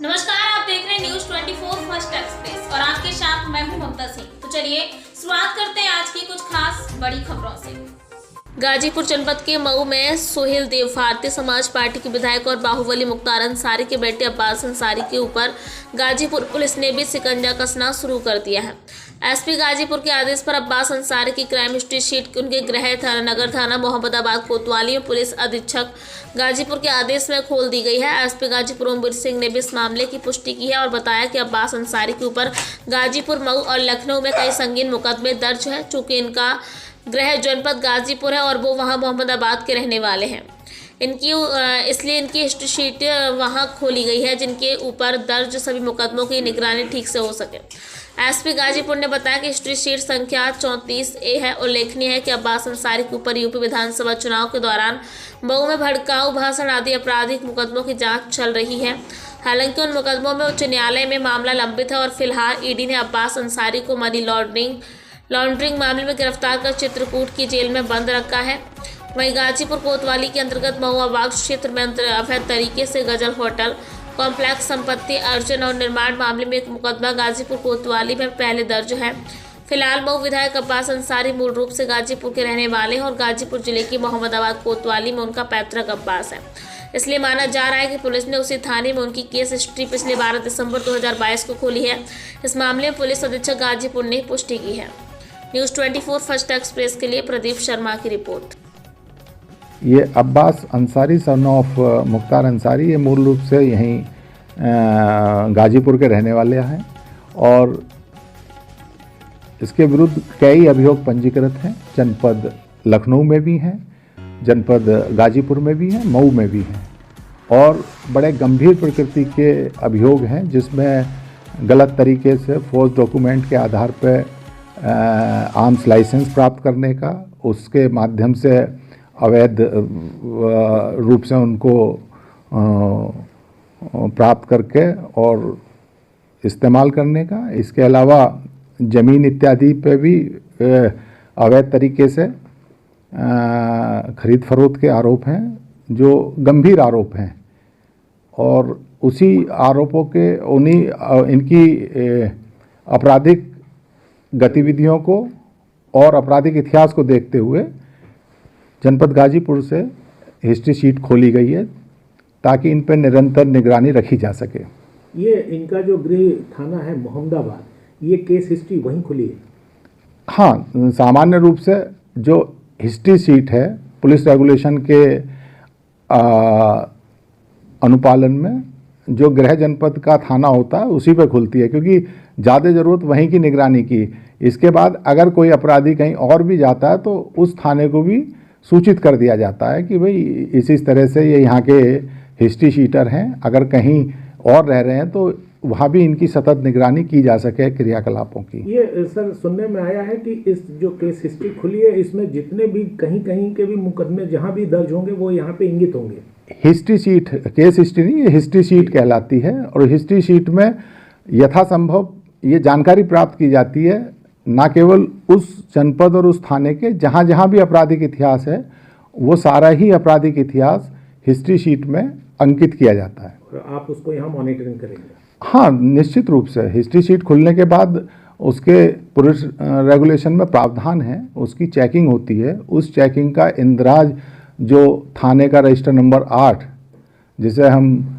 नमस्कार, आप देख रहे हैं न्यूज 24 फर्स्ट एक्सप्रेस और आपके साथ मैं हूं ममता सिंह। तो चलिए शुरुआत करते हैं आज की कुछ खास बड़ी खबरों से। गाजीपुर जनपद के मऊ में सोहेल देव भारतीय समाज पार्टी के विधायक और बाहुबली मुख्तार अंसारी के बेटे अब्बास अंसारी के ऊपर गाजीपुर पुलिस ने भी शिकंजा कसना शुरू कर दिया है। एसपी गाजीपुर के आदेश पर अब्बास अंसारी की क्राइम हिस्ट्री शीट उनके गृह थाना नगर थाना मोहम्मदाबाद कोतवाली में पुलिस अधीक्षक गाजीपुर के आदेश में खोल दी गई है। एसपी गाजीपुर ओमवीर सिंह ने भी इस मामले की पुष्टि की है और बताया कि अब्बास अंसारी के ऊपर गाजीपुर, मऊ और लखनऊ में कई संगीन मुकदमे दर्ज है। चूँकि इनका गृह जनपद गाजीपुर है और वो वहाँ मोहम्मदाबाद के रहने वाले हैं, इसलिए इनकी हिस्ट्री शीट वहाँ खोली गई है जिनके ऊपर दर्ज सभी मुकदमों की निगरानी ठीक से हो सके। एसपी गाजीपुर ने बताया कि हिस्ट्री शीट संख्या 34A है। उल्लेखनीय है कि अब्बास अंसारी के ऊपर यूपी विधानसभा चुनाव के दौरान मऊ में भड़काऊ भाषण आदि आपराधिक मुकदमों की जांच चल रही है। हालांकि उन मुकदमों में उच्च न्यायालय में मामला लंबित है और फिलहाल ईडी ने अब्बास अंसारी को मनी लॉन्ड्रिंग मामले में गिरफ्तार कर चित्रकूट की जेल में बंद रखा है। वहीं गाजीपुर कोतवाली के अंतर्गत महुआबाग क्षेत्र में अवैध तरीके से गजल होटल कॉम्प्लेक्स संपत्ति अर्जन और निर्माण मामले में एक मुकदमा गाजीपुर कोतवाली में पहले दर्ज है। फिलहाल मऊ विधायक अब्बास अंसारी मूल रूप से गाजीपुर के रहने वाले हैं और गाजीपुर जिले की मोहम्मदाबाद कोतवाली में उनका पैतृक अब्बास है। इसलिए माना जा रहा है कि पुलिस ने उसी थाने में उनकी केस हिस्ट्री पिछले 12 दिसंबर 2022 को खोली है। इस मामले में पुलिस अधीक्षक गाजीपुर ने पुष्टि की है। न्यूज 24 फर्स्ट एक्सप्रेस के लिए प्रदीप शर्मा की रिपोर्ट। ये अब्बास अंसारी सन ऑफ मुख्तार अंसारी ये मूल रूप से यहीं गाजीपुर के रहने वाले हैं और इसके विरुद्ध कई अभियोग पंजीकृत हैं। जनपद लखनऊ में भी हैं, जनपद गाजीपुर में भी हैं, मऊ में भी हैं और बड़े गंभीर प्रकृति के अभियोग हैं जिसमें गलत तरीके से फोर्स डॉक्यूमेंट के आधार पर आर्म्स लाइसेंस प्राप्त करने का, उसके माध्यम से अवैध रूप से उनको प्राप्त करके और इस्तेमाल करने का, इसके अलावा ज़मीन इत्यादि पे भी अवैध तरीके से खरीद फरोख्त के आरोप हैं जो गंभीर आरोप हैं और उसी आरोपों के इनकी आपराधिक गतिविधियों को और आपराधिक इतिहास को देखते हुए जनपद गाजीपुर से हिस्ट्री शीट खोली गई है ताकि इन पर निरंतर निगरानी रखी जा सके। ये इनका जो गृह थाना है मोहम्मदाबाद, ये केस हिस्ट्री वहीं खुली है? हाँ, सामान्य रूप से जो हिस्ट्री शीट है पुलिस रेगुलेशन के अनुपालन में जो गृह जनपद का थाना होता है उसी पे खुलती है, क्योंकि ज़्यादा ज़रूरत वहीं की निगरानी की। इसके बाद अगर कोई अपराधी कहीं और भी जाता है तो उस थाने को भी सूचित कर दिया जाता है कि भाई इसी तरह से ये यहाँ के हिस्ट्री शीटर हैं, अगर कहीं और रह रहे हैं तो वहाँ भी इनकी सतत निगरानी की जा सके क्रियाकलापों की। ये सर सुनने में आया है कि इस जो केस हिस्ट्री खुली है इसमें जितने भी कहीं के भी मुकदमे जहाँ भी दर्ज होंगे वो यहाँ पे इंगित होंगे। हिस्ट्री शीट, केस हिस्ट्री नहीं, ये हिस्ट्री शीट कहलाती है और हिस्ट्री शीट में यथासंभव ये जानकारी प्राप्त की जाती है न केवल उस जनपद और उस थाने के जहाँ जहाँ भी आपराधिक इतिहास है वो सारा ही आपराधिक इतिहास हिस्ट्री शीट में अंकित किया जाता है। और आप उसको यहाँ मॉनिटरिंग करेंगे? हाँ, निश्चित रूप से हिस्ट्री शीट खुलने के बाद उसके पुलिस रेगुलेशन में प्रावधान है, उसकी चेकिंग होती है। उस चेकिंग का इंदराज जो थाने का रजिस्टर नंबर 8 जिसे हम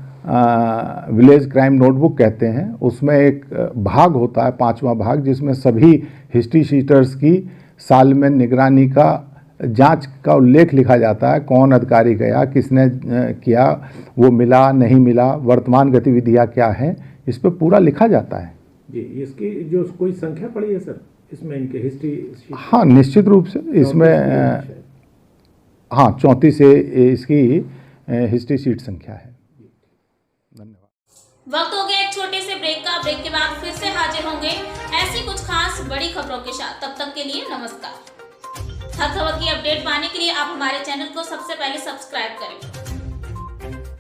विलेज क्राइम नोटबुक कहते हैं, उसमें एक भाग होता है, 5वां भाग, जिसमें सभी हिस्ट्री शीटर्स की साल में निगरानी का जांच का उल्लेख लिखा जाता है। कौन अधिकारी गया, किसने किया, वो मिला नहीं मिला, वर्तमान गतिविधियाँ क्या हैं, इस पर पूरा लिखा जाता है। जी, इसकी जो कोई संख्या पड़ी है सर इसमें इनके हिस्ट्री? हाँ, निश्चित रूप से इसमें हाँ 34 से इसकी हिस्ट्री शीट संख्या है। धन्यवाद। वक्त हो गया एक छोटे से ब्रेक का। ब्रेक के बाद फिर से हाजिर होंगे ऐसी कुछ खास बड़ी खबरों के साथ। तब तक के लिए नमस्कार। हर खबर की अपडेट पाने के लिए आप हमारे चैनल को सबसे पहले सब्सक्राइब करें।